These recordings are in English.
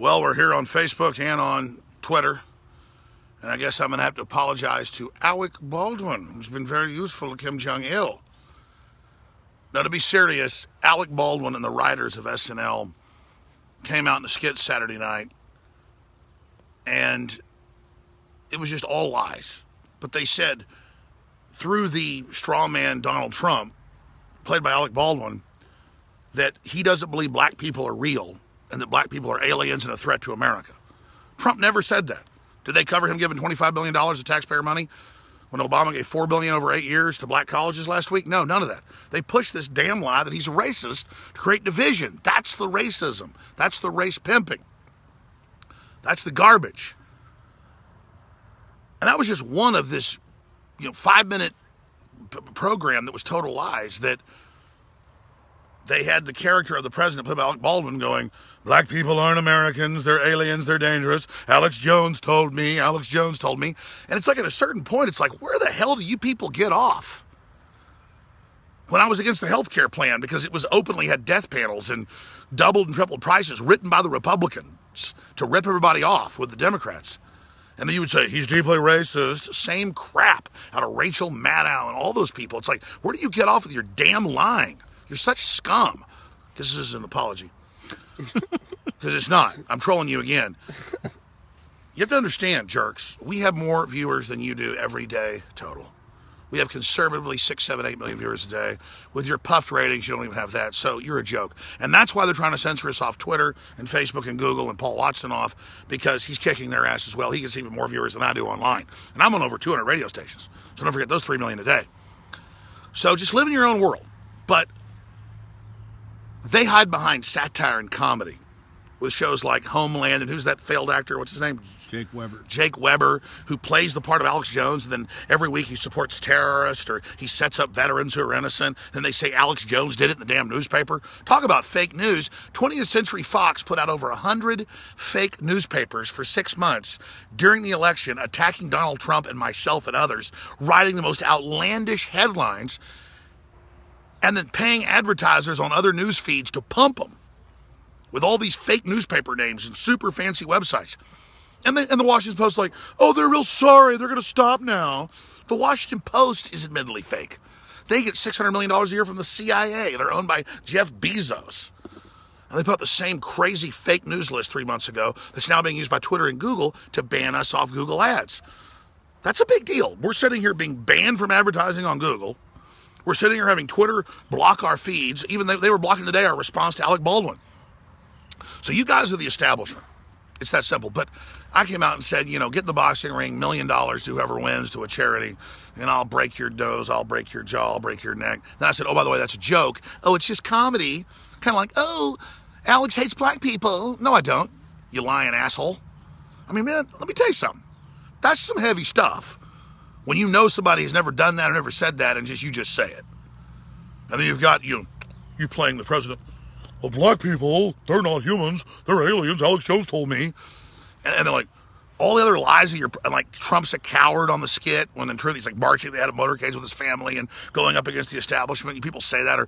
Well, we're here on Facebook and on Twitter, and I guess I'm going to have to apologize to Alec Baldwin, who's been very useful to Kim Jong-il. Now, to be serious, Alec Baldwin and the writers of SNL came out in a skit Saturday night, and it was just all lies. But they said, through the straw man Donald Trump, played by Alec Baldwin, that he doesn't believe black people are real and that black people are aliens and a threat to America. Trump never said that. Did they cover him giving $25 billion of taxpayer money when Obama gave $4 billion over 8 years to black colleges last week? No, none of that. They pushed this damn lie that he's a racist to create division. That's the racism. That's the race pimping. That's the garbage. And that was just one of this 5-minute program that was total lies, that they had the character of the president, played by Alec Baldwin, going, black people aren't Americans, they're aliens, they're dangerous. Alex Jones told me. And it's like at a certain point, it's like, where the hell do you people get off? When I was against the health care plan because it was openly had death panels and doubled and tripled prices written by the Republicans to rip everybody off with the Democrats. And then you would say, he's deeply racist. Same crap out of Rachel Maddow and all those people. It's like, where do you get off with your damn lying? You're such scum. This is an apology. Because it's not. I'm trolling you again. You have to understand, jerks, we have more viewers than you do every day total. We have conservatively 6, 7, 8 million viewers a day. With your puffed ratings, you don't even have that. So you're a joke. And that's why they're trying to censor us off Twitter and Facebook and Google and Paul Watson off, because he's kicking their ass as well. He gets even more viewers than I do online. And I'm on over 200 radio stations. So don't forget those 3 million a day. So just live in your own world. But they hide behind satire and comedy with shows like Homeland, and who's that failed actor? What's his name? Jake Weber, who plays the part of Alex Jones, and then every week he supports terrorists or he sets up veterans who are innocent. Then they say Alex Jones did it in the damn newspaper. Talk about fake news. 20th Century Fox put out over 100 fake newspapers for 6 months during the election, attacking Donald Trump and myself and others, writing the most outlandish headlines, and then paying advertisers on other news feeds to pump them with all these fake newspaper names and super fancy websites. And the Washington Post like, oh, they're real sorry, they're going to stop now. The Washington Post is admittedly fake. They get $600 million a year from the CIA. They're owned by Jeff Bezos. And they put up the same crazy fake news list 3 months ago that's now being used by Twitter and Google to ban us off Google ads. That's a big deal. We're sitting here being banned from advertising on Google. We're sitting here having Twitter block our feeds. Even they were blocking today our response to Alec Baldwin. So you guys are the establishment. It's that simple. But I came out and said, get in the boxing ring, $1 million to whoever wins to a charity, and I'll break your nose, I'll break your jaw, I'll break your neck. Then I said, oh, by the way, that's a joke. Oh, it's just comedy. Kind of like, oh, Alex hates black people. No, I don't, you lying asshole. I mean, man, let me tell you something. That's some heavy stuff. When you know somebody has never done that or never said that, and you just say it. And then you've got you playing the president. Well, black people, they're not humans. They're aliens. Alex Jones told me. And then, like, all the other lies and like, Trump's a coward on the skit, when in truth he's, like, marching at the head of motorcades with his family and going up against the establishment. People say that. Or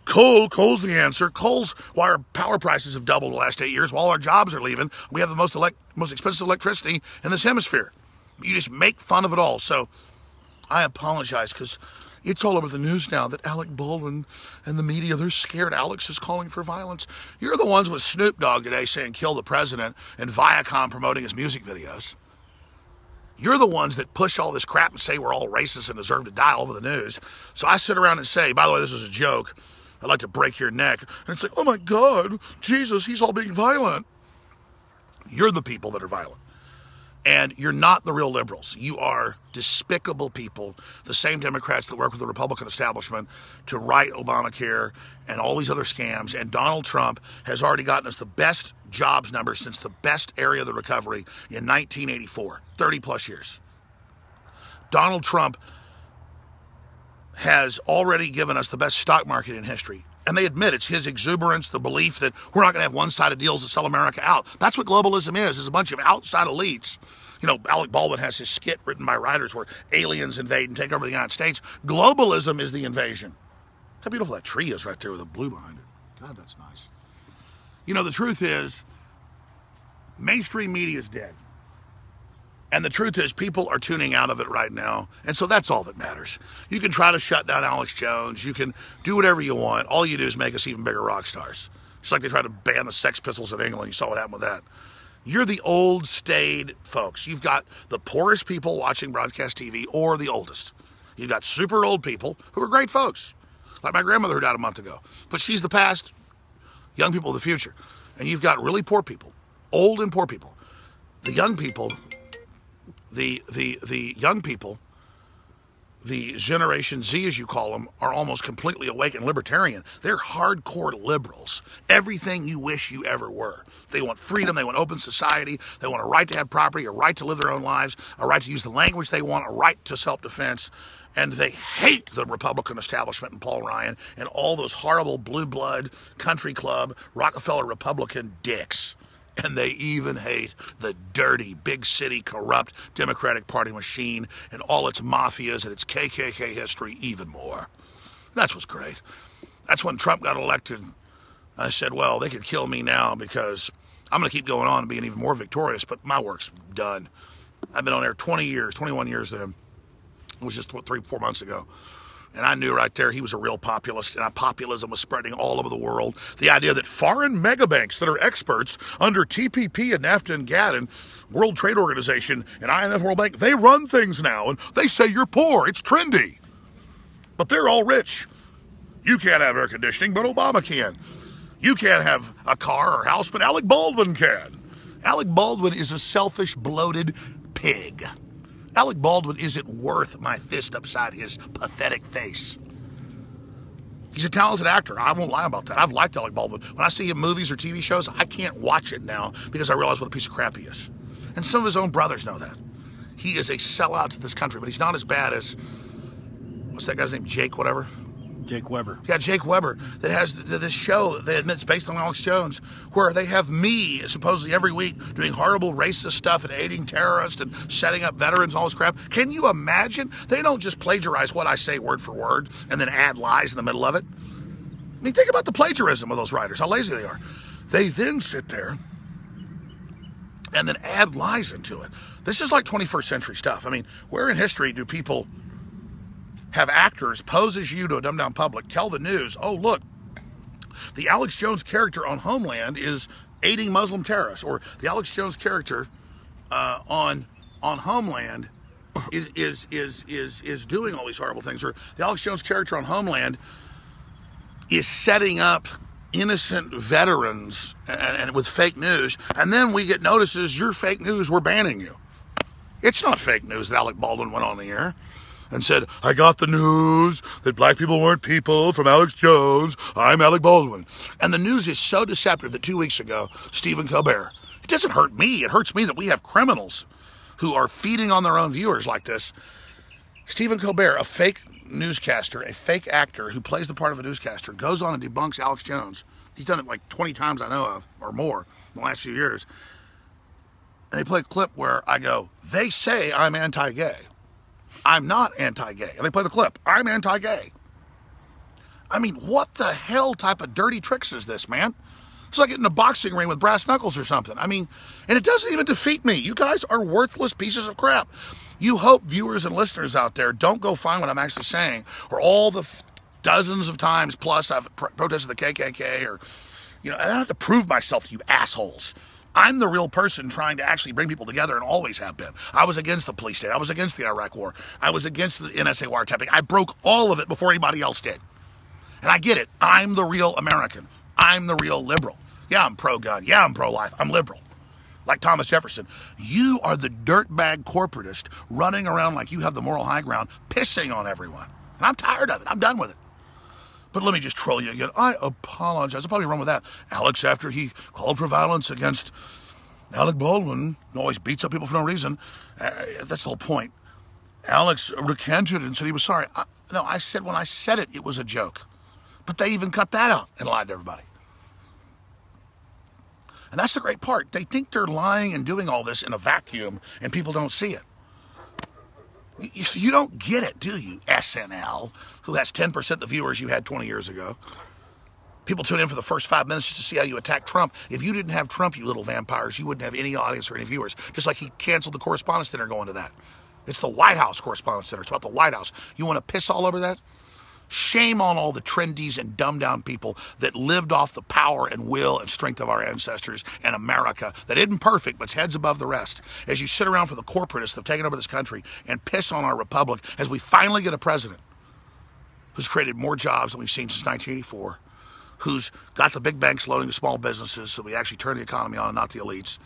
coal's the answer. Coal's why our power prices have doubled the last 8 years. While our jobs are leaving, we have the most expensive electricity in this hemisphere. You just make fun of it all. So I apologize, because it's all over the news now that Alec Baldwin and the media, they're scared Alex is calling for violence. You're the ones with Snoop Dogg today saying kill the president and Viacom promoting his music videos. You're the ones that push all this crap and say we're all racist and deserve to die all over the news. So I sit around and say, by the way, this is a joke. I'd like to break your neck. And it's like, oh my God, Jesus, he's all being violent. You're the people that are violent. And you're not the real liberals. You are despicable people, the same Democrats that work with the Republican establishment to write Obamacare and all these other scams. And Donald Trump has already gotten us the best jobs numbers since the best area of the recovery in 1984, 30 plus years. Donald Trump has already given us the best stock market in history. And they admit it's his exuberance, the belief that we're not going to have one-sided deals to sell America out. That's what globalism is a bunch of outside elites. Alec Baldwin has his skit written by writers where aliens invade and take over the United States. Globalism is the invasion. How beautiful that tree is right there with the blue behind it. God, that's nice. The truth is, Mainstream media is dead. And the truth is, people are tuning out of it right now. And so that's all that matters. You can try to shut down Alex Jones. You can do whatever you want. All you do is make us even bigger rock stars. Just like they tried to ban the Sex Pistols in England. You saw what happened with that. You're the old, staid folks. You've got the poorest people watching broadcast TV or the oldest. You've got super old people who are great folks. Like my grandmother who died a month ago. But she's the past, young people of the future. And you've got really poor people, old and poor people. The young people... The young people, the Generation Z, as you call them, are almost completely awake and libertarian. They're hardcore liberals. Everything you wish you ever were. They want freedom. They want open society. They want a right to have property, a right to live their own lives, a right to use the language they want, a right to self-defense. And they hate the Republican establishment and Paul Ryan and all those horrible blue blood, country club, Rockefeller Republican dicks. And they even hate the dirty, big city, corrupt Democratic Party machine and all its mafias and its KKK history even more. That's what's great. That's when Trump got elected. I said, well, they could kill me now because I'm going to keep going on and being even more victorious, but my work's done. I've been on air 20 years, 21 years then. It was just 3-4 months ago. And I knew right there he was a real populist, and populism was spreading all over the world. The idea that foreign megabanks that are experts under TPP and NAFTA and GATT and World Trade Organization and IMF World Bank, they run things now, and they say you're poor. It's trendy. But they're all rich. You can't have air conditioning, but Obama can. You can't have a car or house, but Alec Baldwin can. Alec Baldwin is a selfish, bloated pig. Alec Baldwin isn't worth my fist upside his pathetic face. He's a talented actor. I won't lie about that. I've liked Alec Baldwin. When I see him in movies or TV shows, I can't watch it now because I realize what a piece of crap he is. And some of his own brothers know that. He is a sellout to this country, but he's not as bad as, what's that guy's name, Jake whatever? Jake Weber. Yeah, Jake Weber, that has this show that they admit it's based on Alex Jones, where they have me, supposedly every week, doing horrible racist stuff and aiding terrorists and setting up veterans and all this crap. Can you imagine? They don't just plagiarize what I say word for word and then add lies in the middle of it. I mean, think about the plagiarism of those writers, how lazy they are. They then sit there and then add lies into it. This is like 21st century stuff. I mean, where in history do people have actors pose as you to a dumbed-down public, tell the news, oh, look, the Alex Jones character on Homeland is aiding Muslim terrorists, or the Alex Jones character on Homeland is doing all these horrible things, or the Alex Jones character on Homeland is setting up innocent veterans and with fake news, and then we get notices, you're fake news, we're banning you. It's not fake news that Alec Baldwin went on the air and said, I got the news that black people weren't people from Alex Jones. I'm Alec Baldwin. And the news is so deceptive that 2 weeks ago, Stephen Colbert, it doesn't hurt me. It hurts me that we have criminals who are feeding on their own viewers like this. Stephen Colbert, a fake newscaster, a fake actor who plays the part of a newscaster, goes on and debunks Alex Jones. He's done it like 20 times I know of, or more, in the last few years. And they play a clip where I go, they say I'm anti-gay. I'm not anti-gay. And they play the clip. I'm anti-gay. I mean, what the hell type of dirty tricks is this, man? It's like getting in a boxing ring with brass knuckles or something. I mean, and it doesn't even defeat me. You guys are worthless pieces of crap. You hope viewers and listeners out there don't go find what I'm actually saying, or all the dozens of times plus I've protested the KKK, or, you know, I don't have to prove myself to you assholes. I'm the real person trying to actually bring people together and always have been. I was against the police state. I was against the Iraq war. I was against the NSA wiretapping. I broke all of it before anybody else did. And I get it. I'm the real American. I'm the real liberal. Yeah, I'm pro-gun. Yeah, I'm pro-life. I'm liberal. Like Thomas Jefferson. You are the dirtbag corporatist running around like you have the moral high ground, pissing on everyone. And I'm tired of it. I'm done with it. But let me just troll you again. I apologize. I'll probably run with that. Alex, after he called for violence against Alec Baldwin, always beats up people for no reason. That's the whole point. Alex recanted and said he was sorry. No, I said when I said it, it was a joke. But they even cut that out and lied to everybody. And that's the great part. They think they're lying and doing all this in a vacuum, and people don't see it. You don't get it, do you, SNL, who has 10% the viewers you had 20 years ago? People tune in for the first 5 minutes just to see how you attack Trump. If you didn't have Trump, you little vampires, you wouldn't have any audience or any viewers. Just like he canceled the Correspondence Dinner going to that. It's the White House Correspondence Dinner. It's about the White House. You want to piss all over that? Shame on all the trendies and dumbed-down people that lived off the power and will and strength of our ancestors and America that isn't perfect, but's heads above the rest. As you sit around for the corporatists that have taken over this country and piss on our republic as we finally get a president who's created more jobs than we've seen since 1984, who's got the big banks loaning to small businesses so we actually turn the economy on and not the elites,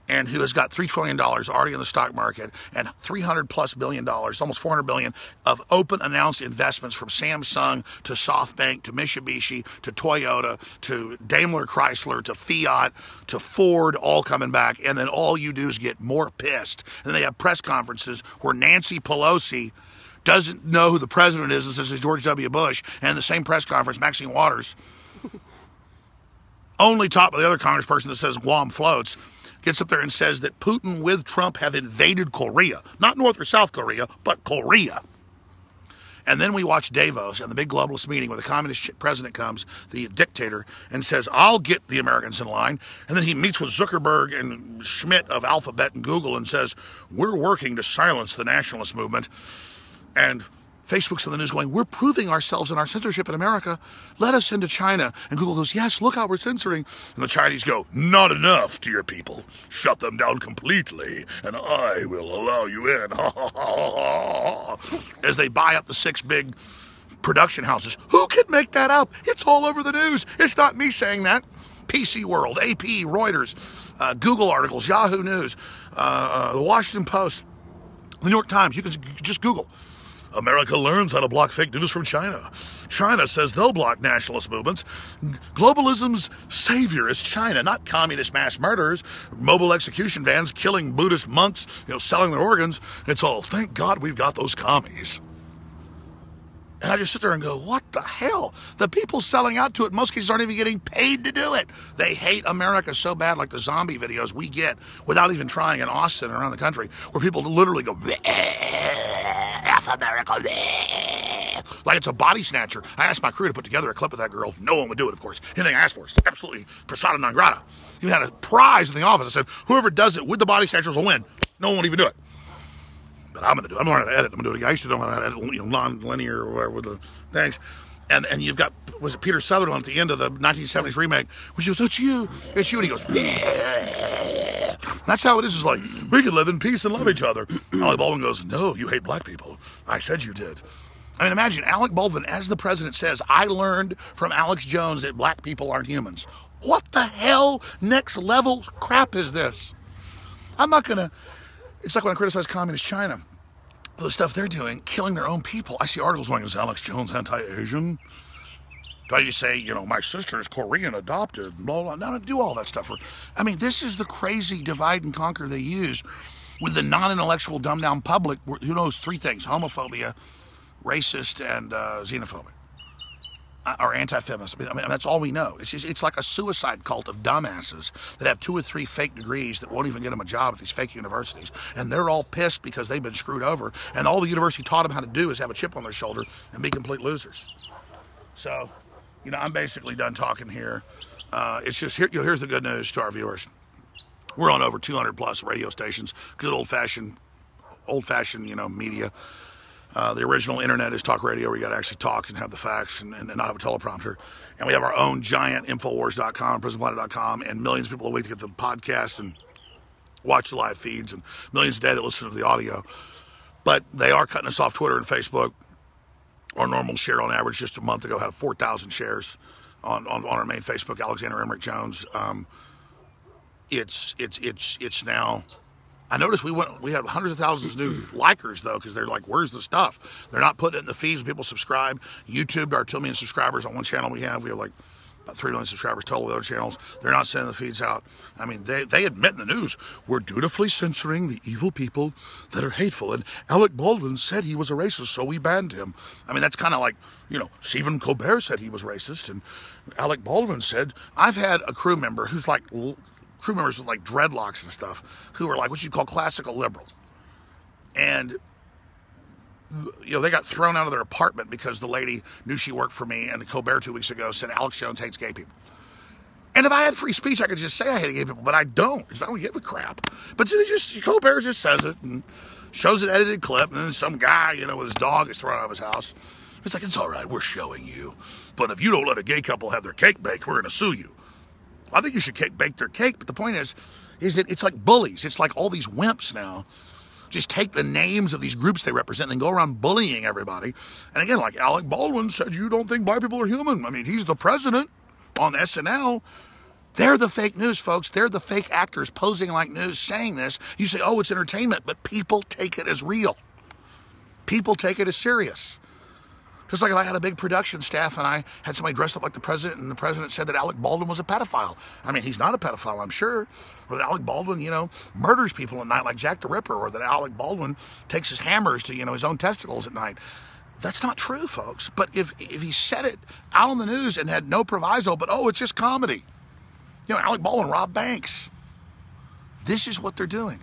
and who has got $3 trillion already in the stock market and $300+ billion, almost $400 billion of open announced investments from Samsung to SoftBank to Mitsubishi to Toyota to Daimler Chrysler to Fiat to Ford, all coming back. And then all you do is get more pissed. And they have press conferences where Nancy Pelosi doesn't know who the president is and says it's George W. Bush. And in the same press conference, Maxine Waters, only top of the other congressperson that says Guam floats, gets up there and says that Putin with Trump have invaded Korea. Not North or South Korea, but Korea. And then we watch Davos and the big globalist meeting where the communist president comes, the dictator, and says, I'll get the Americans in line. And then he meets with Zuckerberg and Schmidt of Alphabet and Google and says, we're working to silence the nationalist movement. And Facebook's in the news going, we're proving ourselves in our censorship in America. Let us into China. And Google goes, yes, look how we're censoring. And the Chinese go, not enough, dear people. Shut them down completely, and I will allow you in. As they buy up the 6 big production houses. Who can make that up? It's all over the news. It's not me saying that. PC World, AP, Reuters, Google articles, Yahoo News, the Washington Post, the New York Times. You can just Google. America learns how to block fake news from China. China says they'll block nationalist movements. Globalism's savior is China, not communist mass murderers, mobile execution vans killing Buddhist monks, selling their organs. It's all, thank God we've got those commies. And I just sit there and go, what the hell? The people selling out to it in most cases aren't even getting paid to do it. They hate America so bad, like the zombie videos we get without even trying in Austin and around the country, where people literally go, F America, like it's a body snatcher. I asked my crew to put together a clip of that girl. No one would do it, of course. Anything I asked for is absolutely persona non grata. Even had a prize in the office. I said, whoever does it with the body snatchers will win. No one would even do it. But I'm going to do it. I'm learning how to edit. I'm going to do it again. I used to know how to edit, non-linear or whatever with the things. And you've got, was it Peter Sutherland at the end of the 1970s remake, which goes, it's you. It's you. And he goes, yeah. That's how it is. It's like, we can live in peace and love each other. Alec Baldwin goes, no, you hate black people. I said you did. I mean, imagine Alec Baldwin, as the president says, I learned from Alex Jones that black people aren't humans. What the hell next level crap is this? I'm not going to, it's like when I criticize communist China. The stuff they're doing, killing their own people. I see articles going, is Alex Jones anti-Asian? Do I just say, my sister is Korean adopted, blah, blah, blah. No, do all that stuff. I mean, this is the crazy divide and conquer they use with the non-intellectual dumbed-down public who knows 3 things: homophobia, racist, and xenophobic. Or anti-feminist. I mean, that's all we know. It's like a suicide cult of dumbasses that have 2 or 3 fake degrees that won't even get them a job at these fake universities. And they're all pissed because they've been screwed over. And all the university taught them how to do is have a chip on their shoulder and be complete losers. So, I'm basically done talking here. It's just, here's the good news to our viewers. We're on over 200+ radio stations. Good old-fashioned, media. The original internet is talk radio where you got to actually talk and have the facts and not have a teleprompter. And we have our own giant Infowars.com, PrisonPlanet.com, and millions of people a week to get the podcast and watch the live feeds, and millions a day that listen to the audio. But they are cutting us off Twitter and Facebook. Our normal share on average just a month ago had 4,000 shares on our main Facebook, Alexander Emmerich Jones. It's now... I noticed we have hundreds of thousands of new likers, though, because they're like, where's the stuff? They're not putting it in the feeds when people subscribe. YouTube, our 2 million subscribers on one channel we have like about 3 million subscribers total with other channels. They're not sending the feeds out. I mean, they admit in the news, we're dutifully censoring the evil people that are hateful. And Alec Baldwin said he was a racist, so we banned him. I mean, that's kind of like, Stephen Colbert said he was racist. And Alec Baldwin said, I've had a crew member who's like... crew members with like dreadlocks and stuff who are like what you'd call classical liberal. And they got thrown out of their apartment because the lady knew she worked for me, and Colbert 2 weeks ago said Alex Jones hates gay people. And if I had free speech, I could just say I hate gay people, but I don't, because I don't give a crap. But Colbert just says it and shows an edited clip, and then some guy, with his dog is thrown out of his house. It's like, it's all right, we're showing you. But if you don't let a gay couple have their cake baked, we're going to sue you. I think you should bake their cake, but the point is that it's like bullies. It's like all these wimps now just take the names of these groups they represent and go around bullying everybody. And again, like Alec Baldwin said, you don't think black people are human. I mean, he's the president on SNL. They're the fake news, folks. They're the fake actors posing like news saying this. You say, oh, it's entertainment, but people take it as real. People take it as serious. Just like if I had a big production staff and I had somebody dressed up like the president and the president said that Alec Baldwin was a pedophile. I mean, he's not a pedophile, I'm sure. Or that Alec Baldwin, murders people at night like Jack the Ripper, or that Alec Baldwin takes his hammers to, his own testicles at night. That's not true, folks. But if he said it out on the news and had no proviso, but, oh, it's just comedy. Alec Baldwin robbed banks. This is what they're doing.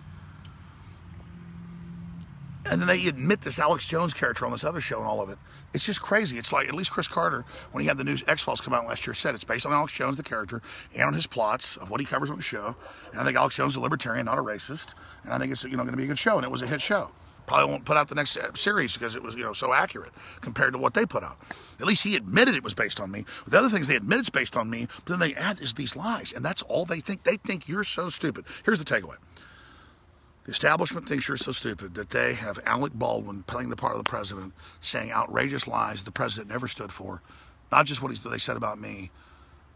And then they admit this Alex Jones character on this other show and all of it. It's just crazy. It's like, at least Chris Carter, when he had the new X-Files come out last year, said it's based on Alex Jones, the character, and on his plots of what he covers on the show. And I think Alex Jones is a libertarian, not a racist. And I think it's going to be a good show. And it was a hit show. Probably won't put out the next series because it was so accurate compared to what they put out. At least he admitted it was based on me. The other things, they admit it's based on me, but then they add these lies. And that's all they think. They think you're so stupid. Here's the takeaway. The establishment thinks you're so stupid that they have Alec Baldwin playing the part of the president, saying outrageous lies the president never stood for, not just what they said about me,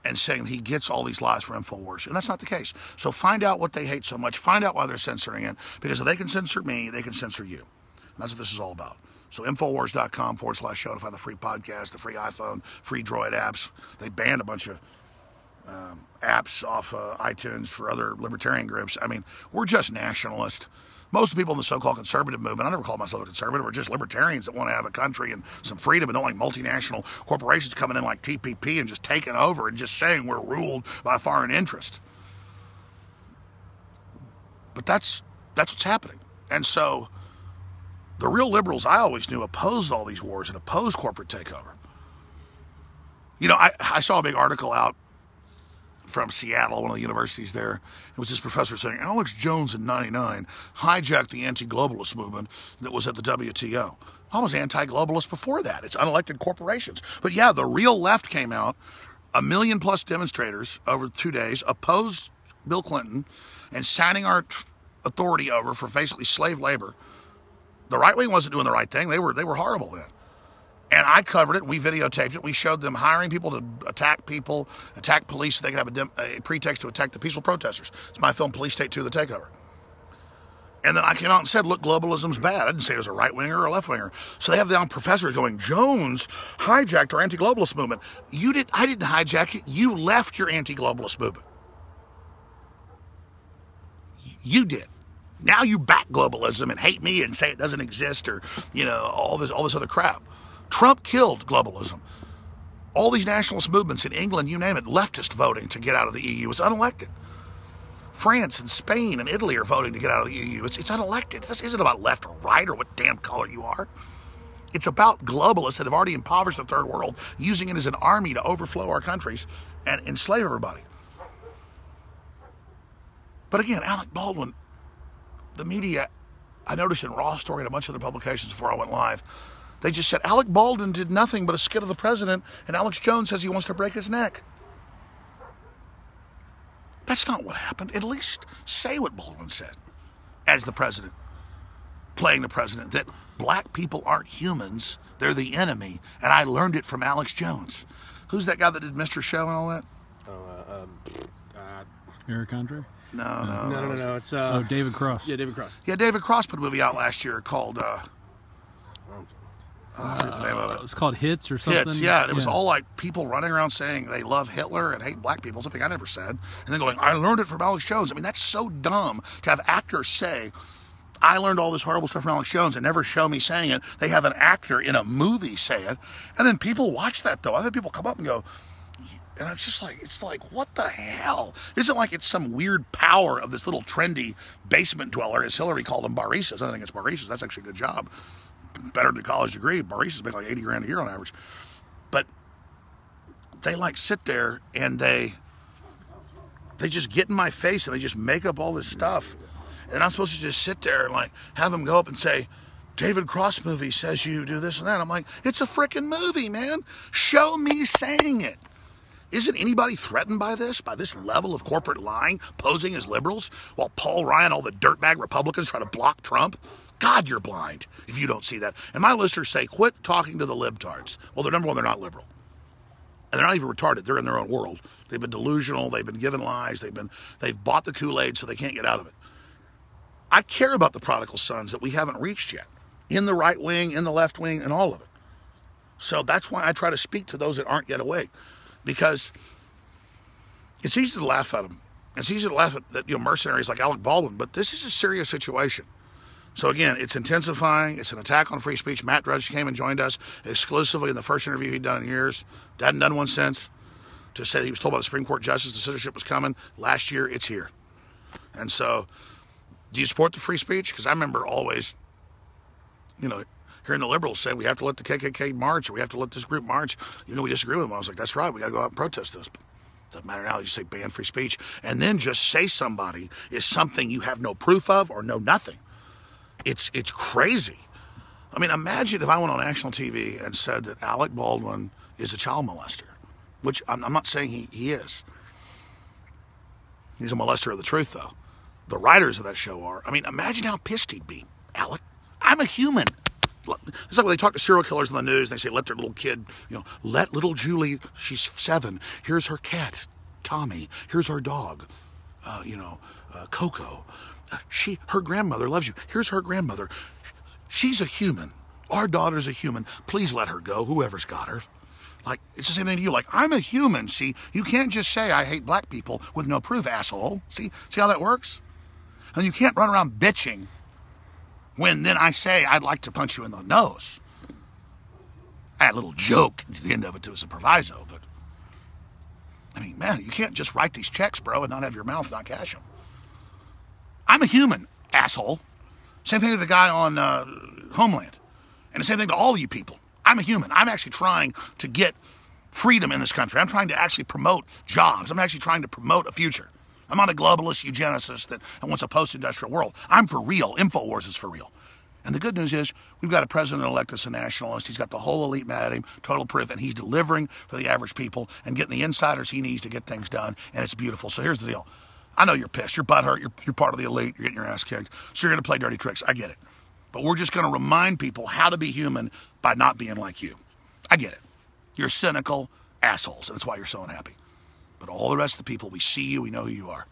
and saying he gets all these lies from InfoWars. And that's not the case. So find out what they hate so much. Find out why they're censoring it. Because if they can censor me, they can censor you. And that's what this is all about. So Infowars.com/show to find the free podcast, the free iPhone, free Droid apps. They banned a bunch of apps off iTunes for other libertarian groups. I mean, we're just nationalists. Most of the people in the so-called conservative movement, I never call myself a conservative, we're just libertarians that want to have a country and some freedom and don't like multinational corporations coming in like TPP and just taking over and just saying we're ruled by foreign interest. But that's what's happening. And so the real liberals, I always knew, opposed all these wars and opposed corporate takeover. I saw a big article out from Seattle, one of the universities there. It was this professor saying, Alex Jones in '99 hijacked the anti-globalist movement that was at the WTO. I was anti-globalist before that. It's unelected corporations. But yeah, the real left came out. 1 million plus demonstrators over 2 days opposed Bill Clinton and signing our authority over for basically slave labor. The right wing wasn't doing the right thing. They were horrible then. And I covered it. We videotaped it. We showed them hiring people to attack people, attack police so they could have a pretext to attack the peaceful protesters. It's my film, Police State 2, The Takeover. And then I came out and said, look, globalism's bad. I didn't say it was a right-winger or a left-winger. So they have the professors going, Jones hijacked our anti-globalist movement. I didn't hijack it. You left your anti-globalist movement. You did. Now you back globalism and hate me and say it doesn't exist or, all this other crap. Trump killed globalism. All these nationalist movements in England, you name it, leftist voting to get out of the EU. It's unelected. France and Spain and Italy are voting to get out of the EU. It's unelected. This isn't about left or right or what damn color you are. It's about globalists that have already impoverished the third world, using it as an army to overflow our countries and enslave everybody. But again, Alec Baldwin, the media, I noticed in Raw Story and a bunch of other publications before I went live, they just said, Alec Baldwin did nothing but a skit of the president, and Alex Jones says he wants to break his neck. That's not what happened. At least say what Baldwin said as the president, playing the president, that black people aren't humans, they're the enemy, and I learned it from Alex Jones. Who's that guy that did Mr. Show and all that? Eric Andre? No. It's David Cross. Yeah, David Cross. Yeah, David Cross put a movie out last year called I forget the name of it. It's called Hits or something? Hits, yeah. And it was all like people running around saying they love Hitler and hate black people, something I never said. And then going, I learned it from Alex Jones. I mean, that's so dumb to have actors say, I learned all this horrible stuff from Alex Jones and never show me saying it. They have an actor in a movie say it. And then people watch that, though. Other people come up and go, and it's like, what the hell? It isn't like it's some weird power of this little trendy basement dweller, as Hillary called him, Baristas. I think it's Baristas. That's actually a good job. better than a college degree. Baristas make like 80 grand a year on average. But they like sit there and they just get in my face and they just make up all this stuff. And I'm supposed to just sit there and like have them go up and say, David Cross movie says you do this and that. I'm like, it's a freaking movie, man. Show me saying it. Isn't anybody threatened by this level of corporate lying, posing as liberals, while Paul Ryan, all the dirtbag Republicans try to block Trump? God, you're blind if you don't see that. And my listeners say, quit talking to the libtards. Well, they're number one, they're not liberal. And they're not even retarded. They're in their own world. They've been delusional. They've been given lies. They've bought the Kool-Aid so they can't get out of it. I care about the prodigal sons that we haven't reached yet, in the right wing, in the left wing, and all of it. So that's why I try to speak to those that aren't yet awake, because it's easy to laugh at them. It's easy to laugh at mercenaries like Alec Baldwin, but this is a serious situation. So again, it's intensifying. It's an attack on free speech. Matt Drudge came and joined us exclusively in the first interview he'd done in years. Hadn't done one since. To say he was told by the Supreme Court justice the censorship was coming. Last year, it's here. And so, do you support the free speech? Because I remember always, hearing the liberals say we have to let the KKK march, or we have to let this group march. We disagree with them. I was like, that's right. We got to go out and protest this. Doesn't matter now. You say ban free speech, and then just say somebody is something you have no proof of or know nothing. It's crazy. I mean, imagine if I went on national TV and said that Alec Baldwin is a child molester, which I'm not saying he is. He's a molester of the truth, though. The writers of that show are. I mean, imagine how pissed he'd be. Alec, I'm a human. It's like when they talk to serial killers on the news and they say, let their little kid, let little Julie, she's 7. Here's her cat, Tommy. Here's her dog, Coco. Her grandmother loves you. Here's her grandmother. She's a human. Our daughter's a human. Please let her go, whoever's got her. Like, it's the same thing to you. Like, I'm a human, see? You can't just say I hate black people with no proof, asshole. See how that works? And you can't run around bitching when then I say I'd like to punch you in the nose. I had a little joke at the end of it. It was a proviso, but I mean, man, you can't just write these checks, bro, and not have your mouth not cash them. I'm a human, asshole. Same thing to the guy on Homeland. And the same thing to all of you people. I'm a human. I'm actually trying to get freedom in this country. I'm trying to actually promote jobs. I'm actually trying to promote a future. I'm not a globalist eugenicist that wants a post-industrial world. I'm for real. InfoWars is for real. And the good news is we've got a president-elect that's a nationalist. He's got the whole elite mad at him, total proof, and he's delivering for the average people and getting the insiders he needs to get things done, and it's beautiful. So here's the deal. I know you're pissed. You're butthurt. You're part of the elite. You're getting your ass kicked. So you're going to play dirty tricks. I get it. But we're just going to remind people how to be human by not being like you. I get it. You're cynical assholes, and that's why you're so unhappy. But all the rest of the people, we see you. We know who you are.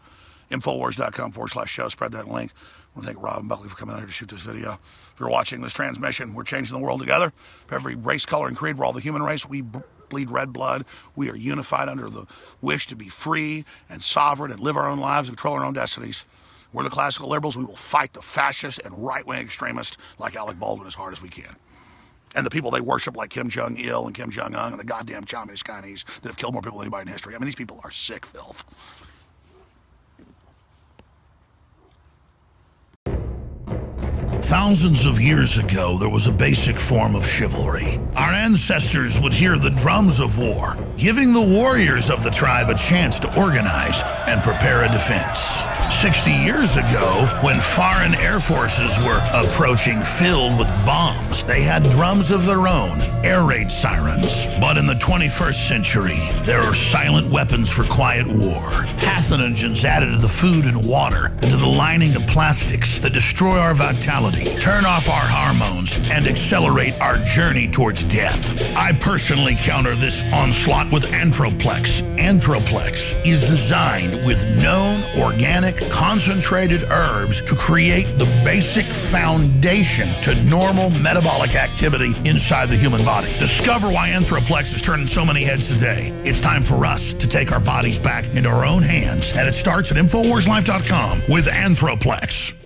Infowars.com/show. Spread that link. I want to thank Rob and Buckley for coming out here to shoot this video. If you're watching this transmission, we're changing the world together. For every race, color, and creed, we're all the human race. We bleed red blood. We are unified under the wish to be free and sovereign and live our own lives and control our own destinies. We're the classical liberals. We will fight the fascists and right-wing extremists like Alec Baldwin as hard as we can. And the people they worship like Kim Jong-il and Kim Jong-un and the goddamn Communist Chinese that have killed more people than anybody in history. I mean, these people are sick filth. Thousands of years ago, there was a basic form of chivalry. Our ancestors would hear the drums of war, giving the warriors of the tribe a chance to organize and prepare a defense. 60 years ago, when foreign air forces were approaching filled with bombs, they had drums of their own, air raid sirens. But in the 21st century, there are silent weapons for quiet war, pathogens added to the food and water, and to the lining of plastics that destroy our vitality, turn off our hormones, and accelerate our journey towards death. I personally counter this onslaught with Anthroplex. Anthroplex is designed with known organic concentrated herbs to create the basic foundation to normal metabolic activity inside the human body. Discover why Anthroplex is turning so many heads today. It's time for us to take our bodies back into our own hands, and it starts at InfoWarsLife.com with Anthroplex.